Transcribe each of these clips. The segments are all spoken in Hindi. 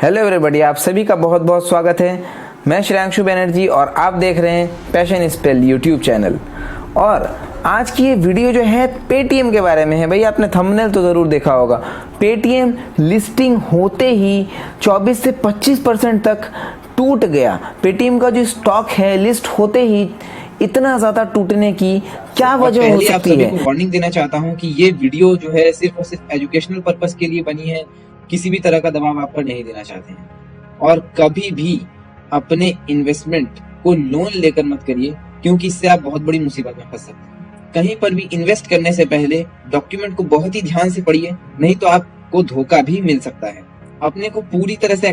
हेलो एवरीबॉडी, आप सभी का बहुत बहुत स्वागत है। मैं श्रेयांशु बनर्जी और आप देख रहे हैं पैशन स्पेल यूट्यूब चैनल। और आज की ये वीडियो जो है पेटीएम के बारे में है। भाई आपने थंबनेल तो ज़रूर देखा होगा। पेटीएम लिस्टिंग होते ही 24 से 25% तक टूट गया। पेटीएम का जो स्टॉक है लिस्ट होते ही इतना ज़्यादा टूटने की क्या वजह हो सकती है? वार्निंग देना चाहता हूँ कि ये वीडियो जो है सिर्फ और सिर्फ एजुकेशनल पर्पस के लिए बनी है। किसी भी तरह का दबाव आप पर नहीं देना चाहते हैं। और कभी भी अपने इन्वेस्टमेंट को लोन लेकर मत करिए, क्योंकि इससे आप बहुत बड़ी मुसीबत में फंस सकते हैं। कहीं पर भी इन्वेस्ट करने से पहले डॉक्यूमेंट को बहुत ही ध्यान से पढ़िए, नहीं तो आपको धोखा भी मिल सकता है। अपने को पूरी तरह से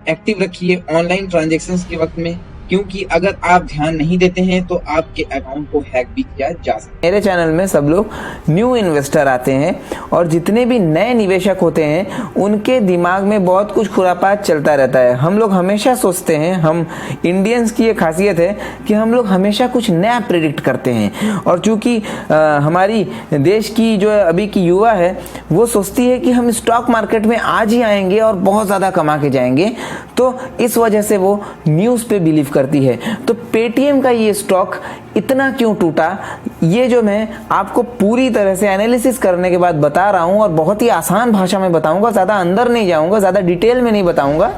एक्टिव रखिए ऑनलाइन ट्रांजैक्शंस के वक्त में, क्योंकि अगर आप ध्यान नहीं देते हैं तो आपके अकाउंट को हैक भी किया जा सकता है। मेरे चैनल में सब लोग न्यू इन्वेस्टर आते हैं और जितने भी नए निवेशक होते हैं उनके दिमाग में बहुत कुछ खुरापात चलता रहता है। हम लोग हमेशा सोचते हैं, हम इंडियंस की ये खासियत है कि हम लोग हमेशा कुछ नया प्रेडिक्ट करते हैं। और चूंकि हमारी देश की जो अभी की युवा है वो सोचती है कि हम स्टॉक मार्केट में आज ही आएंगे और बहुत ज़्यादा कमा के जाएंगे, तो इस वजह से वो न्यूज़ पे बिलीव करती है। तो पेटीएम का ये स्टॉक इतना क्यों टूटा, ये जो मैं आपको पूरी तरह से एनालिसिस करने के बाद बता रहा हूं और बहुत ही आसान भाषा में बताऊंगा। ज़्यादा अंदर नहीं जाऊंगा, ज़्यादा डिटेल में नहीं बताऊंगा,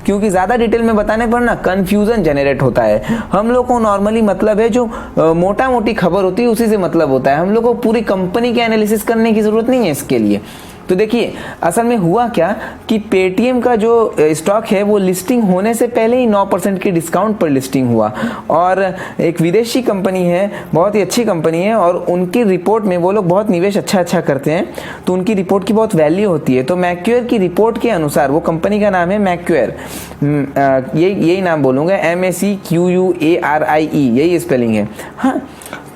क्योंकि ज़्यादा डिटेल में बताने पर ना कन्फ्यूज़न जनरेट होता है। हम लोग को नॉर्मली मतलब है जो मोटा मोटी खबर होती है उसी से मतलब होता है। हम लोग को पूरी कंपनी के एनालिसिस करने की ज़रूरत नहीं है इसके लिए। तो देखिए असल में हुआ क्या कि पेटीएम का जो स्टॉक है वो लिस्टिंग होने से पहले ही 9% के डिस्काउंट पर लिस्टिंग हुआ। और एक विदेशी कंपनी है, बहुत ही अच्छी कंपनी है, और उनकी रिपोर्ट में वो लोग बहुत निवेश अच्छा करते हैं, तो उनकी रिपोर्ट की बहुत वैल्यू होती है। तो मैक्वेयर की रिपोर्ट के अनुसार, वो कंपनी का नाम है मैक्वेयर, यही नाम बोलूँगा, MACQUARIE, यही स्पेलिंग है। हाँ,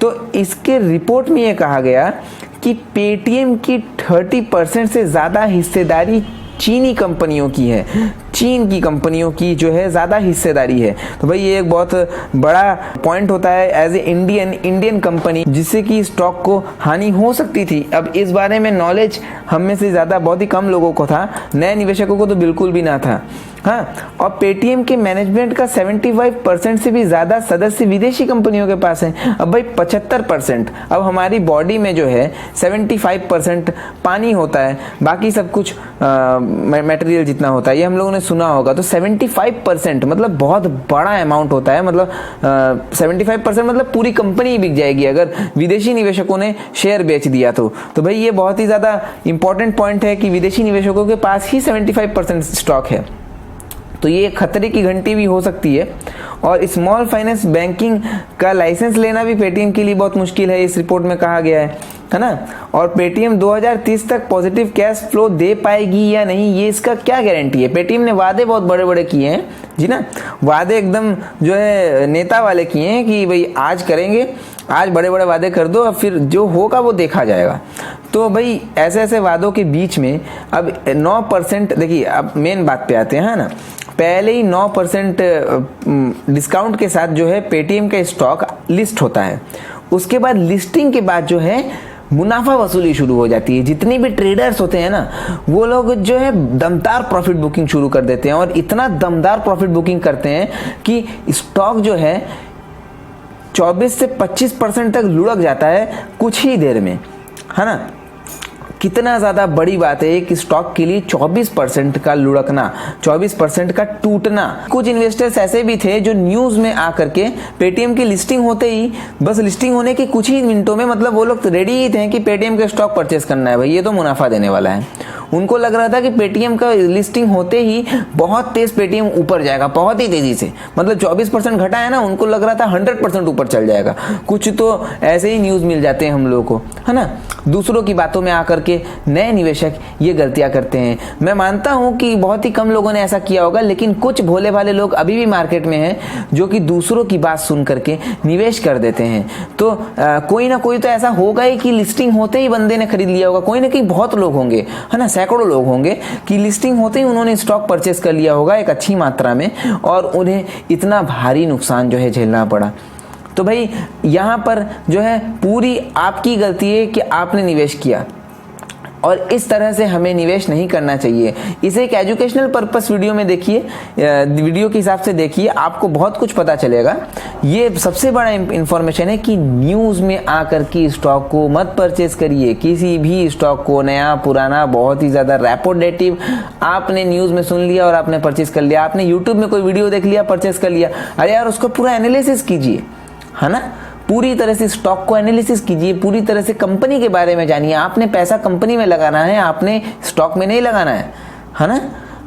तो इसके रिपोर्ट में ये कहा गया कि पेटीएम की 30% से ज़्यादा हिस्सेदारी चीनी कंपनियों की है। चीन की कंपनियों की जो है ज़्यादा हिस्सेदारी है। तो भाई ये एक बहुत बड़ा पॉइंट होता है एज ए इंडियन कंपनी, जिससे कि स्टॉक को हानि हो सकती थी। अब इस बारे में नॉलेज हम में से ज़्यादा बहुत ही कम लोगों को था, नए निवेशकों को तो बिल्कुल भी ना था। हाँ, और पेटीएम के मैनेजमेंट का 75% से भी ज़्यादा सदस्य विदेशी कंपनियों के पास हैं। अब भाई 75%, अब हमारी बॉडी में जो है 75% पानी होता है, बाकी सब कुछ मटेरियल जितना होता है, ये हम लोगों ने सुना होगा। तो 75% मतलब बहुत बड़ा अमाउंट होता है। मतलब 75% मतलब पूरी कंपनी ही बिक जाएगी अगर विदेशी निवेशकों ने शेयर बेच दिया तो भाई ये बहुत ही ज़्यादा इंपॉर्टेंट पॉइंट है कि विदेशी निवेशकों के पास ही 75% स्टॉक है। तो ये खतरे की घंटी भी हो सकती है। और स्मॉल फाइनेंस बैंकिंग का लाइसेंस लेना भी पेटीएम के लिए बहुत मुश्किल है, इस रिपोर्ट में कहा गया है ना। और पेटीएम 2030 तक पॉजिटिव कैश फ्लो दे पाएगी या नहीं, ये इसका क्या गारंटी है? पेटीएम ने वादे बहुत बड़े बड़े किए हैं जी ना, वादे एकदम जो है नेता वाले किए हैं कि भाई आज करेंगे, आज बड़े बड़े वादे कर दो, अब फिर जो होगा वो देखा जाएगा। तो भाई ऐसे ऐसे वादों के बीच में अब 9%, देखिए अब मेन बात पे आते हैं ना। पहले ही 9% डिस्काउंट के साथ जो है पेटीएम का स्टॉक लिस्ट होता है। उसके बाद लिस्टिंग के बाद जो है मुनाफा वसूली शुरू हो जाती है। जितने भी ट्रेडर्स होते हैं ना, वो लोग जो है दमदार प्रॉफिट बुकिंग शुरू कर देते हैं, और इतना दमदार प्रॉफिट बुकिंग करते हैं कि स्टॉक जो है 24 से 25% तक लुढ़क जाता है कुछ ही देर में, है ना। कितना ज़्यादा बड़ी बात है एक स्टॉक के लिए 24% का लुढ़कना, 24% का टूटना। कुछ इन्वेस्टर्स ऐसे भी थे जो न्यूज़ में आकर के पेटीएम की लिस्टिंग होते ही, बस लिस्टिंग होने के कुछ ही मिनटों में, मतलब वो लोग रेडी ही थे कि पेटीएम का स्टॉक परचेस करना है, भाई ये तो मुनाफा देने वाला है। उनको लग रहा था कि पेटीएम का लिस्टिंग होते ही बहुत तेज पेटीएम ऊपर जाएगा, बहुत ही तेजी से, मतलब 24% घटा है ना, उनको लग रहा था 100% ऊपर चल जाएगा। कुछ तो ऐसे ही न्यूज़ मिल जाते हैं हम लोगों को, है ना। दूसरों की बातों में आकर के नए निवेशक ये गलतियां करते हैं। मैं मानता हूं कि बहुत ही कम लोगों ने ऐसा किया होगा, लेकिन कुछ भोले भाले लोग अभी भी मार्केट में हैं जो कि दूसरों की बात सुन करके निवेश कर देते हैं। तो कोई ना कोई तो ऐसा होगा ही कि लिस्टिंग होते ही बंदे ने खरीद लिया होगा। कोई ना कोई बहुत लोग होंगे, है ना, सैकड़ों लोग होंगे कि लिस्टिंग होते ही उन्होंने स्टॉक परचेस कर लिया होगा एक अच्छी मात्रा में, और उन्हें इतना भारी नुकसान जो है झेलना पड़ा। तो भाई यहाँ पर जो है पूरी आपकी गलती है कि आपने निवेश किया। और इस तरह से हमें निवेश नहीं करना चाहिए। इसे एक एजुकेशनल पर्पस वीडियो में देखिए, वीडियो के हिसाब से देखिए, आपको बहुत कुछ पता चलेगा। ये सबसे बड़ा इंफॉर्मेशन है कि न्यूज़ में आकर के स्टॉक को मत परचेस करिए। किसी भी स्टॉक को, नया पुराना, बहुत ही ज़्यादा रैपोडेटिव, आपने न्यूज़ में सुन लिया और आपने परचेस कर लिया, आपने यूट्यूब में कोई वीडियो देख लिया, परचेस कर लिया। अरे यार, उसको पूरा एनालिसिस कीजिए, है ना। पूरी तरह से स्टॉक को एनालिसिस कीजिए, पूरी तरह से कंपनी के बारे में जानिए। आपने पैसा कंपनी में लगाना है, आपने स्टॉक में नहीं लगाना है ना।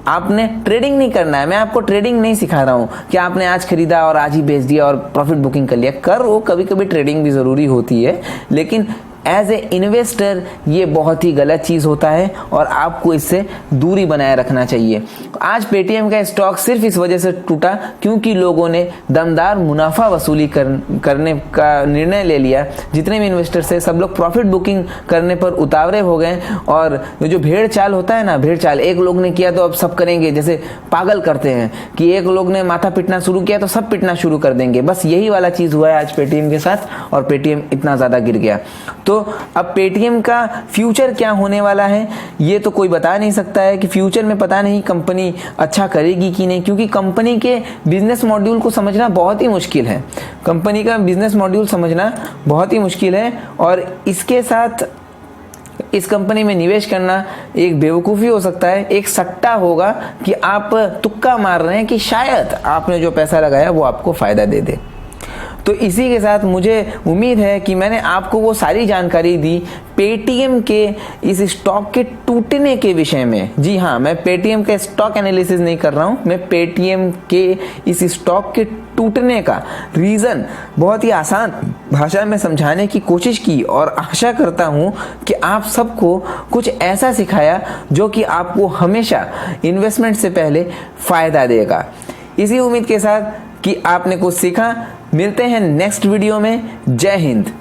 आपने ट्रेडिंग नहीं करना है। मैं आपको ट्रेडिंग नहीं सिखा रहा हूँ कि आपने आज खरीदा और आज ही बेच दिया और प्रॉफिट बुकिंग कर लिया। करो, कभी कभी ट्रेडिंग भी ज़रूरी होती है, लेकिन एज ए इन्वेस्टर ये बहुत ही गलत चीज़ होता है और आपको इससे दूरी बनाए रखना चाहिए। आज पेटीएम का स्टॉक सिर्फ इस वजह से टूटा क्योंकि लोगों ने दमदार मुनाफा वसूली करने का निर्णय ले लिया। जितने भी इन्वेस्टर्स हैं सब लोग प्रॉफिट बुकिंग करने पर उतावले हो गए और जो भेड़ चाल होता है ना, भेड़ चाल, एक लोग ने किया तो अब सब करेंगे, जैसे पागल करते हैं कि एक लोग ने माथा पिटना शुरू किया तो सब पिटना शुरू कर देंगे। बस यही वाला चीज़ हुआ है आज पेटीएम के साथ और पेटीएम इतना ज़्यादा गिर गया। तो अब पेटीएम का फ्यूचर क्या होने वाला है ये तो कोई बता नहीं सकता है कि फ्यूचर में पता नहीं कंपनी अच्छा करेगी कि नहीं, क्योंकि कंपनी के बिजनेस मॉड्यूल को समझना बहुत ही मुश्किल है। कंपनी का बिजनेस मॉड्यूल समझना बहुत ही मुश्किल है और इसके साथ इस कंपनी में निवेश करना एक बेवकूफ़ी हो सकता है, एक सट्टा होगा कि आप तुक्का मार रहे हैं कि शायद आपने जो पैसा लगाया वो आपको फ़ायदा दे दे। तो इसी के साथ मुझे उम्मीद है कि मैंने आपको वो सारी जानकारी दी पेटीएम के इस स्टॉक के टूटने के विषय में। जी हाँ, मैं पेटीएम का स्टॉक एनालिसिस नहीं कर रहा हूँ, मैं पेटीएम के इस स्टॉक के टूटने का रीज़न बहुत ही आसान भाषा में समझाने की कोशिश की और आशा करता हूँ कि आप सबको कुछ ऐसा सिखाया जो कि आपको हमेशा इन्वेस्टमेंट से पहले फ़ायदा देगा। इसी उम्मीद के साथ कि आपने कुछ सीखा, मिलते हैं नेक्स्ट वीडियो में। जय हिंद।